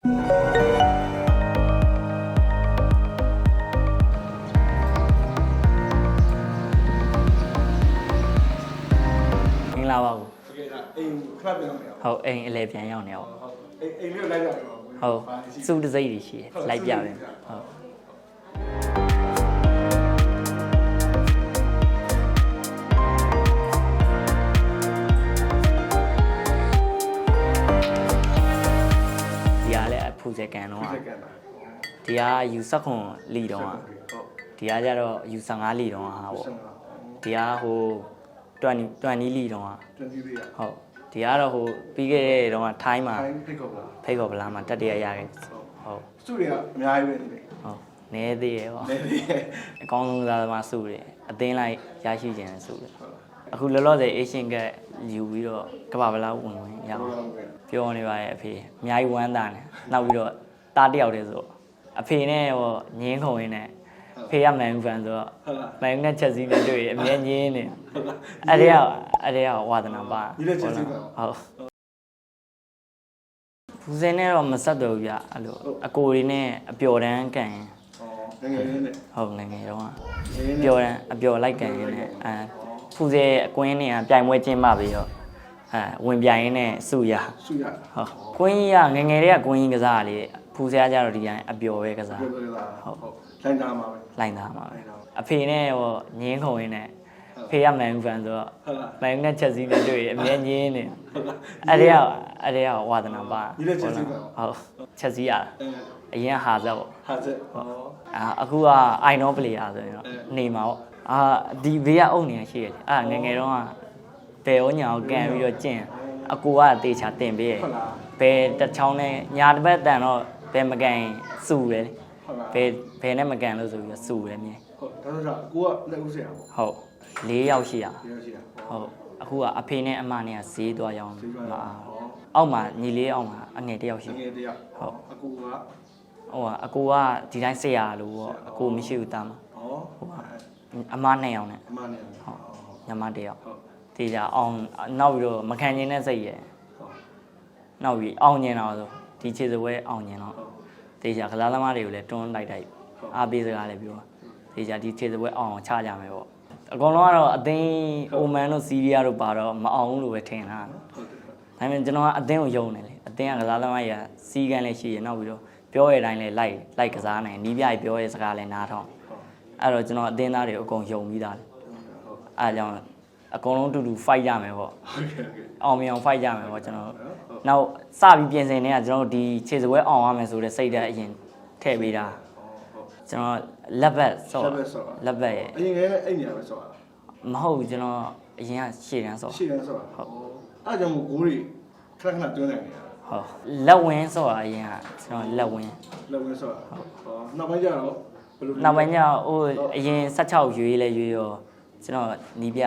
င်္ဂလာပါဘူး โอเคဒါအိမ်ခဏပြန်အောင် ဟုတ်အိမ်အလဲပြန်ရောက်နေအောင် ဟုတ်အိမ်လေးကိုလိုက်ကြပါဦး ဟုတ်စုတစိမ့်တွေရှိတယ်လိုက်ပြတယ်ဟုတ်ဒီကလည်းအဖူးစကန်တော့ဒီကယူဆက်ခွန်လီတော့ဒီကကြတော့ယူ15လီတော့ဟာပေါ့ဒီကဟို20လီတော့20လီဟုတ်ဒီကတော့ဟိုပြီးခဲ့တဲ့တော့ထိုင်းမှာဖိတ်ခေါ်ဗလားမှာတက်တရရခဲ့ဟုတ်စုတွေကအများကြီးပဲနေတယ်ဟုတ်နဲသေးရပေါ့နဲသေးရအကောင်းဆုံးသားသမားစုတယ်အသင်းလိုက်ရရှိခြင်းစုတယ်အခုလောလောဆယ် Asian ကယူပြီးတော့ကမ္ဘာဗလားဝင်ရအောင်ပြောနေပါရဲ့အဖေအများကြီးဝမ်းသာနေနောက်ပြီးတော့တားတယောက်တည်းဆိုအဖေနဲ့ဟောညင်းခုံရင်းနဲ့ဖေးရမှန်ဖန်ဆိုတော့မှန်နဲ့ချက်စီးနဲ့တွေ့အမြဲညင်းနေအဲ့ဒီကဝါသနာပါဒီလက်ချက်စီးပါဟုတ်ဘူးစင်းနဲ့တော့မဆက်တော့ဘူးဗျအဲ့လိုအကိုတွေနဲ့အပျော်တန်းကန်ရင်ငယ်လေးနဲ့ဟုတ်ငယ်တော့ပျော်တန်းအပျော်လိုက်ကန်ရင်လည်းဖူးစဲအကွင်းနဲ့ပြိုင်ပွဲကျင်းပပြီးတော့ဝင်ပြိုင်ရင်းနဲ့စုရဟုတ်ကွင်းကြီးကငယ်တွေကကွင်းကြီးကစားလေဖူးစဲကြတော့ဒီတိုင်းအပျော်ပဲကစားဟုတ်လိုင်းသားမှာပဲလိုင်းသားမှာပဲအဖေနဲ့ဟောညင်းခုံရင်းနဲ့ဖေးရမှန်ဖန်ဆိုတော့မှန်နဲ့ချက်စီးနဲ့တွေ့အမြဲညင်းနေအဲ့ဒီကဝါသနာပါဒီလက်ချက်စီးပါဟုတ်ချက်စီးရအရင်ဟာဇက်ပေါ့ဟာဇက်အခုကအိုင်နောပလေယာဆိုရင်တော့နေမှာပေါ့ဒီဘေးကအုပ်နေရရှိရတယ်ငယ်တော့ကဘယ်ဩညာကိုကန်ပြီးတော့ကျင့်အကူကတေချာတင်ပေးတယ်ဘယ်တစ်ချောင်းနဲ့ညာတစ်ပတ်တန်တော့ဘယ်မကန်စုတယ်ဘယ်နဲ့မကန်လို့ဆိုပြီးစုတယ်မြင်ဟုတ်ဒါဆိုတော့ကိုကလက်ဦးဆရာပေါ့ဟုတ်4ယောက်ရှိရ4ယောက်ရှိရဟုတ်အခုကအဖေနဲ့အမနဲ့ကဈေးသွားရောင်းအောက်မှာညီလေးအောက်မှာအငယ်တယောက်ရှိငယ်တယောက်ဟုတ်အကူကအကူကဒီတိုင်းဆက်ရလို့ပေါ့အကူမရှိဘူးတာမှာဟုတ်အမ2ယောက်နဲ့အမ2ယောက်ဟုတ်ညီမ1ယောက်ဟုတ်တေးကြအောင်နောက်ပြီးတော့မခံကျင်တဲ့စိတ်ရယ်ဟုတ်နောက်ပြီးအောင်ကျင်တော့ဆိုဒီခြေစပွဲအောင်ကျင်တော့တေးကြကစားသမားတွေကိုလည်းတွန်းတိုက်အားပေးစကားလည်းပြောတေးကြဒီခြေစပွဲအောင်ချကြမယ်ပေါ့အကောင်လုံးကတော့အသင်းအိုမန်တို့စီးရီးယားတို့ပါတော့မအောင်ဘူးလို့ပဲထင်တာဒါပေမဲ့ကျွန်တော်ကအသင်းကိုယုံတယ်လေအသင်းကကစားသမားကြီးကစီးကန်းလည်းရှိရနောက်ပြီးတော့ပြောရတဲ့အတိုင်းလည်းလိုက်ကစားနိုင်နီးပြကြီးပြောရဲစကားလည်းနားထောင်အဲ့တော့ကျွန်တော်အသင်းသားတွေအကုန်ယုံပြီးသားတယ်အဲ့ကြောင့်အကုန်လုံးတူတူ fight ရမယ်ပေါ့အောင်မြင်အောင် fight ရမယ်ပေါ့ကျွန်တော်နောက်စပြီးပြင်ဆင်နေတာကျွန်တော်ဒီခြေစပွဲအောင်ရမယ်ဆိုတဲ့စိတ်ဓာတ်အရင်ထည့်ပေးတာကျွန်တော်လက်ဘက်ဆော့လက်ဘက်ရဲ့အရင်ကလည်းအဲ့နေရာပဲဆော့တာမဟုတ်ဘူးကျွန်တော်အရင်ကရှေ့တန်းဆော့ရှေ့တန်းဆော့တာဟုတ်အဲ့ကြောင့်မို့ဂိုးတွေခဏခဏတွန်းနိုင်နေတာဟုတ်လက်ဝင်းဆော့တာအရင်ကကျွန်တော်လက်ဝင်းဆော့တာဟုတ်နောက်ပိုင်းကျတော့ဘယ်လိုနောက်ပိုင်းကျဟိုအရင်16ရွေးလဲရွေးရောကျွန်တော်နီးပြ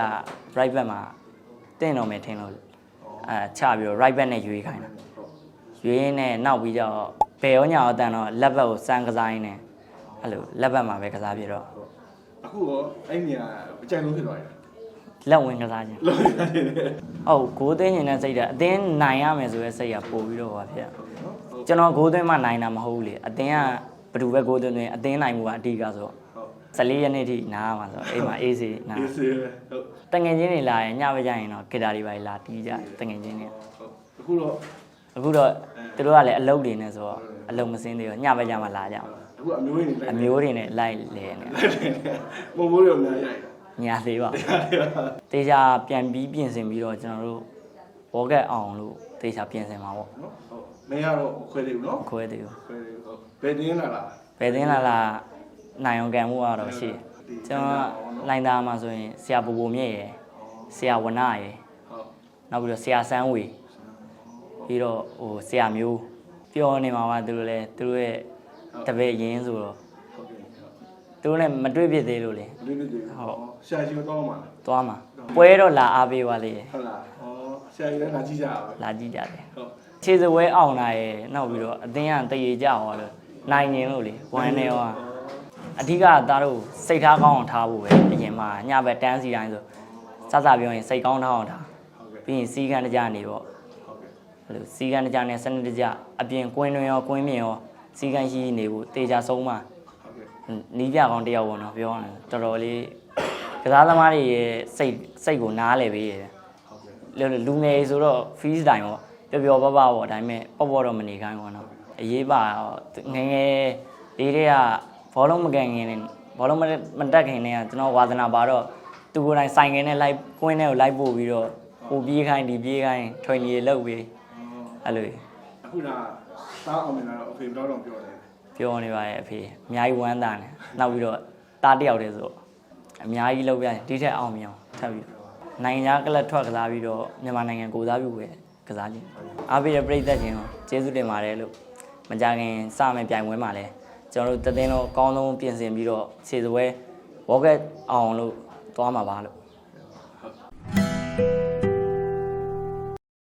right back မှာတင်းတော်မယ်ထင်လို့ချပြီးတော့ right back နဲ့ရွေးခိုင်းတာရွေးနဲ့နောက်ပြီးတော့ဘယ်ရောညာအတန်တော့လက်ဘက်ကိုစမ်းကစားရင်းနဲ့အဲ့လိုလက်ဘက်မှာပဲကစားပြတော့အခုရောအဲ့နေရာအကြိုက်ဆုံးဖြစ်သွားတယ်လက်ဝင်ကစားခြင်းဟုတ်ဂိုးသွင်းနေတဲ့စိတ်ကအတင်းနိုင်ရမယ်ဆိုတဲ့စိတ်ကပို့ပြီးတော့ပါဗျကျွန်တော်ဂိုးသွင်းမှနိုင်တာမဟုတ်ဘူးလေအတင်းကဘယ်သူပဲဂိုးသွင်းအတင်းနိုင်မှုကအဓိကဆို14ရက်နေ့ထိနားမှာဆိုအိမ်မှာအေးစေးနားအေးစေးဟုတ်တငယ်ချင်းတွေလာရင်ညဘက်ကျရင်တော့ဂီတာတွေပါလာတီးကြတငယ်ချင်းတွေအခုတော့သူတို့ကလည်းအလုပ်တွေနဲ့ဆိုတော့အလုပ်မစင်းသေးတော့ညဘက်ကျမှလာကြအောင်အခုအမျိုးတွေနဲ့လိုက်လဲနေပုံမိုးတွေအများကြီးညာသေးပါတေချာပြန်ပြီးပြင်ဆင်ပြီးတော့ကျွန်တော်တို့ဘောကက်အောင်လို့တေချာပြင်ဆင်ပါပေါ့ဟုတ်မင်းကတော့ခွဲသေးဘူးနော်ခွဲသေးဘူးဟုတ်ဘယ်တင်းလာလားနိုင်အောင်ကန်မှုကတော့ရှိကျွန်တော်လိုင်းသားမှာဆိုရင်ဆရာပူပူမြင့်ရယ်ဆရာဝနရယ်ဟုတ်နောက်ပြီးတော့ဆရာစန်းဝေပြီးတော့ဟိုဆရာမျိုးပြောနေမှာပါသူတို့လည်းသူတို့ရဲ့တပည့်ရင်းဆိုတော့သူတို့လည်းမတွေ့ဖြစ်သေးလို့လေမတွေ့ဖြစ်သေးဘူးဟုတ်ဆရာကြီးတော့သွားမှာပွဲတော့လာအားပေးပါလေဟုတ်လားဩဆရာကြီးလည်းလာကြည့်ကြပါလာကြည့်ကြတယ်ဟုတ်ခြေစပွဲအောင်လာရဲ့နောက်ပြီးတော့အသင်းကတရေကြအောင်လို့နိုင်နေလို့လေဝမ်းနေရောအဓိကသားတို့စိတ်ထားကောင်းအောင်ထားဖို့ပဲအရင်မှာညဘက်တန်းစီတိုင်းဆိုစစပြောရင်စိတ်ကောင်းထားအောင်ထားပြီးရင်စီးကန်းတကြနေပေါ့ အဲ့လိုစီကံတကြနဲ့စနစ်တကြအပြင်ကွင်းတွင်ရောကွင်းမြင်ရောစီကံရှိနေဖို့တေချာဆုံးမှာ ဟုတ်ကဲ့ နီးပြကောင်းတယောက်ပေါ့နော်ပြောရတယ်တော်တော်လေးကစားသမားတွေရဲ့စိတ်ကိုနားလည်ပေးရတယ် ဟုတ်ကဲ့ လူငယ်ဆိုတော့ fees တိုင်းပေါ့ပျော်ပျော်ပါပေါ့ဒါပေမဲ့ပေါ့တော့မနေခိုင်းဘူးနော်အရေးပါငယ်ငယ်လေးတွေကဘောလုံးမကန်ခင်နဲ့ဘောလုံးမတက်ခင်နဲ့ကျွန်တော်ဝါသနာပါတော့သူကိုယ်တိုင်ဆိုင်ငယ်နဲ့လိုက်ကွင်းထဲကိုလိုက်ပို့ပြီးတော့ဟိုပြေးခိုင်းဒီပြေးခိုင်းထွင်ရီလောက်ပြီးအဲ့လို အခုဒါသားအောင်နေတာတော့အဖေဘယ်တော့ပြောတယ် ပြောနေပါရဲ့အဖေအများကြီးဝမ်းသာနေနောက်ပြီးတော့တားတယောက်တည်းဆိုအများကြီးလောက်ပြရင်ဒီထက်အောင်မြင်အောင်ထပ်ပြီးနိုင်ငံခြားကလပ်ထွက်ကစားပြီးတော့မြန်မာနိုင်ငံကိုစားပြုပဲကစားခြင်းအားပေးတဲ့ပြည်သက်ချင်းကိုကျေးဇူးတင်ပါတယ်လို့မကြခင်စမယ်ပြိုင်ပွဲမှာလဲကျွန်တော်တို့တသိန်းလုံးအကောင်းဆုံးပြင်ဆင်ပြီးတော့ခြေစပွဲဝေါကက်အောင်လို့သွားမှာပါလို့